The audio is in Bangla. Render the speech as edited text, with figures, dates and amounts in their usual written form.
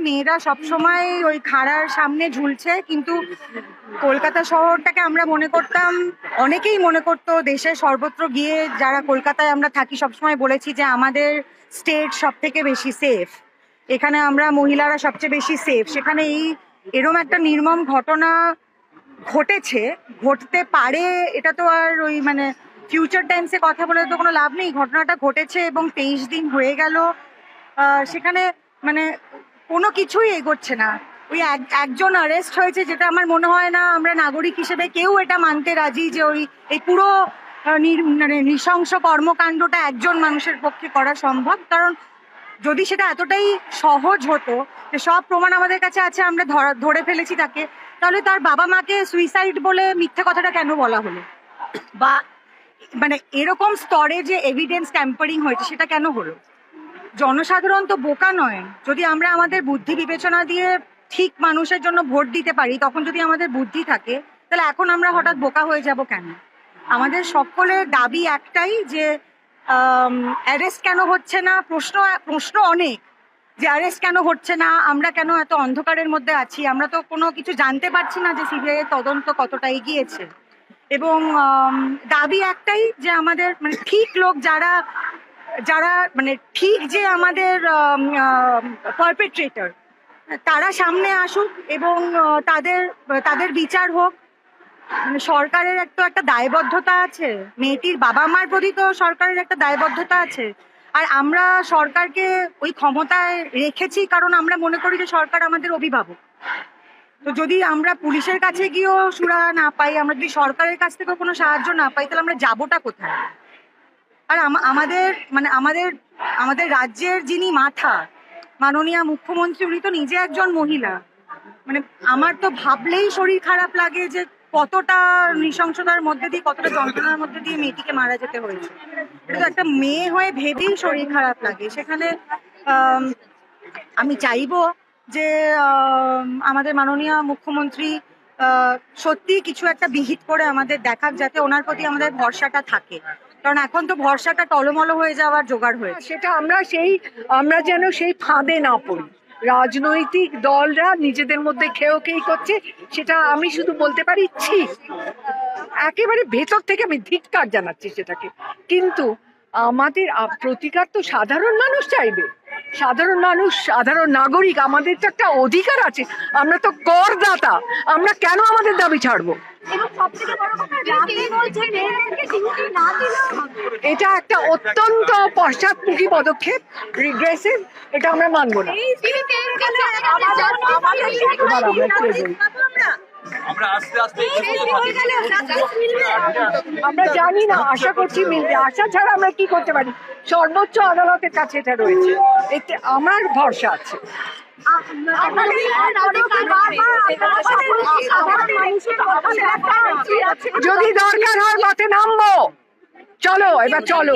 মেয়েরা সবসময় ওই খাড়ার সামনে ঝুলছে, কিন্তু কলকাতা শহরটাকে আমরা মনে করতাম, অনেকেই মনে করতো দেশের সর্বত্র গিয়ে, যারা কলকাতায় আমরা থাকি সবসময় বলেছি যে আমাদের স্টেট সব থেকে বেশি সেফ, এখানে আমরা মহিলারা সবচেয়ে বেশি সেফ। সেখানে এরম একটা নির্মম ঘটনা ঘটেছে, ঘটতে পারে, এটা তো আর ওই মানে ফিউচার টাইমসে কথা বলে তো কোনো লাভ নেই। ঘটনাটা ঘটেছে এবং 23 দিন হয়ে গেল, সেখানে মানে কোনো কিছুই এগোচ্ছে না। ওই একজন অ্যারেস্ট হয়েছে, যেটা আমার মনে হয় না আমরা নাগরিক হিসেবে কেউ এটা মানতে রাজি যে এই পুরো মানে নৃশংস কর্মকাণ্ডটা একজন মানুষের পক্ষে করা সম্ভব। কারণ যদি সেটা এতটাই সহজ হতো যে সব প্রমাণ আমাদের কাছে আছে, আমরা ধরে ফেলেছি তাকে, তাহলে তার বাবা মাকে সুইসাইড বলে মিথ্যে কথাটা কেন বলা হলো? বা মানে এরকম স্তরে যে এভিডেন্স ট্যাম্পারিং হয়েছে সেটা কেন হলো? জনসাধারণ তো বোকা নয়। যদি আমরা আমাদের বুদ্ধি বিবেচনা দিয়ে ঠিক মানুষের জন্য ভোট দিতে পারি, তখন যদি আমাদের বুদ্ধি থাকে, তাহলে এখন আমরা হঠাৎ বোকা হয়ে যাব কেন? আমাদের সকলের দাবি একটাই যে অ্যারেস্ট কেন হচ্ছে না। প্রশ্ন অনেক, যে অ্যারেস্ট কেন হচ্ছে না, আমরা কেন এত অন্ধকারের মধ্যে আছি, আমরা তো কোনো কিছু জানতে পারছি না যে সিবিআই এর তদন্ত কতটা এগিয়েছে। এবং দাবি একটাই যে আমাদের মানে ঠিক লোক যারা মানে ঠিক যে আমাদের পারপেট্রেটর, তারা সামনে আসুক এবং তাদের বিচার হোক। মানে সরকারের একটা দায়বদ্ধতা আছে, মেয়েটির বাবা মার প্রতি তো সরকারের একটা দায়বদ্ধতা আছে। আর আমরা সরকারকে ওই ক্ষমতায় রেখেছি কারণ আমরা মনে করি যে সরকার আমাদের অভিভাবক। তো যদি আমরা পুলিশের কাছে গিয়েও সুরাহা না পাই, আমরা যদি সরকারের কাছ থেকেও কোনো সাহায্য না পাই, তাহলে আমরা যাবোটা কোথায়? আর আমাদের রাজ্যের যিনি মাথা, মাননীয় মুখ্যমন্ত্রী, উনি তো নিজে একজন মহিলা। মানে আমার তো ভাবলেই শরীর খারাপ লাগে যে কতটা নৃশংসতার মধ্যে দিয়ে, কতটা যন্ত্রণার মধ্যে দিয়ে মেয়েটিকে মারা যেতে হয়েছে। এটা তো একটা মেয়ে হয়ে ভেবেই শরীর খারাপ লাগে। সেখানে আমি চাইবো যে আমাদের মাননীয় মুখ্যমন্ত্রী সত্যি কিছু একটা বিহিত করে আমাদের দেখাক, যাতে ওনার প্রতি আমাদের ভরসাটা থাকে। কারণ এখন তো ভরসাটা টলমল হয়ে যাওয়ার জোগাড় হয়েছে। সেটা আমরা যেন সেই ফাঁদে না পড়ি। রাজনৈতিক দলরা নিজেদের মধ্যে খেই করছে, সেটা আমি শুধু বলতে পারি ছি, একেবারে ভেতর থেকে আমি ধিক্কার জানাচ্ছি সেটাকে। কিন্তু আমাদের প্রতিকার তো সাধারণ মানুষ চাইবে। সাধারণ মানুষ, সাধারণ নাগরিক, আমাদের তো একটা অধিকার আছে। আমরা তো করদাতা, আমরা কেন আমাদের দাবি ছাড়বো? এটা একটা অত্যন্ত পশ্চাৎমুখী পদক্ষেপ, রিগ্রেসিভ, এটা আমরা মানবো না। আমরা জানি না, আশা করছি মিলবে। আশা ছাড়া আমরা কি করতে পারি? সর্বোচ্চ আদালতের কাছে এটা রয়েছে, এতে আমার ভরসা আছে। যদি দরকার হয় পথে নামবো। চলো, এবার চলো।